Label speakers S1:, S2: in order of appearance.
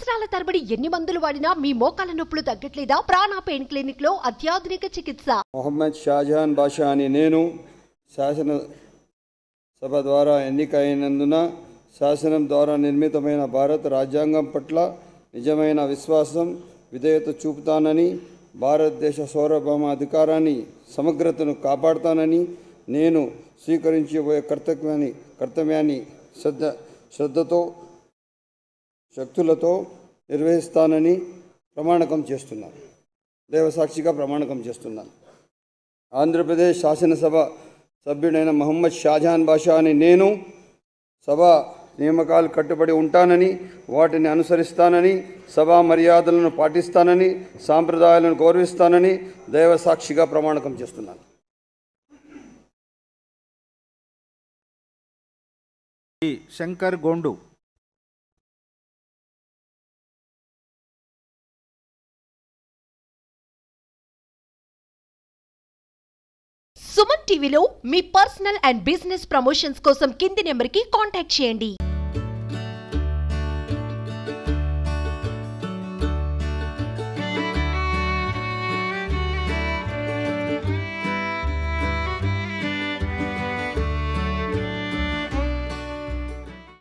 S1: సంవత్సరాల తరబడి ఎన్ని మందులు వాడినా మీ మోకాల నొప్పులు తగ్గట్లేదా? ప్రాణ పెయిన్ క్లినిక్ లో అత్యాధునిక చికిత్స.
S2: మొహమ్మద్ షాజహాన్ బాషా అని నేను శాసన సభ ద్వారా ఎన్నికైనందున శాసనం ద్వారా నిర్మితమైన భారత రాజ్యాంగం పట్ల నిజమైన విశ్వాసం విధేయత చూపుతానని, భారతదేశ సార్వభౌమ అధికారాన్ని సమగ్రతను కాపాడుతానని, నేను స్వీకరించబోయే కర్తవ్యాన్ని శ్రద్ధతో శక్తులతో నిర్వహిస్తానని ప్రమాణకం చేస్తున్నాను. దేవసాక్షిగా ప్రమాణకం చేస్తున్నాను. ఆంధ్రప్రదేశ్ శాసనసభ సభ్యుడైన మొహమ్మద్ షాజహాన్ బాషా అని నేను సభా నియామకాలు కట్టుబడి ఉంటానని, వాటిని అనుసరిస్తానని, సభా మర్యాదలను పాటిస్తానని, సాంప్రదాయాలను గౌరవిస్తానని దైవసాక్షిగా ప్రమాణకం చేస్తున్నాను.
S3: శంకర్ గోండు.
S1: సుమన్ టీవీలో మీ పర్సనల్ అండ్ బిజినెస్ ప్రమోషన్స్ కోసం కింది నెంబర్కి కాంటాక్ట్ చేయండి.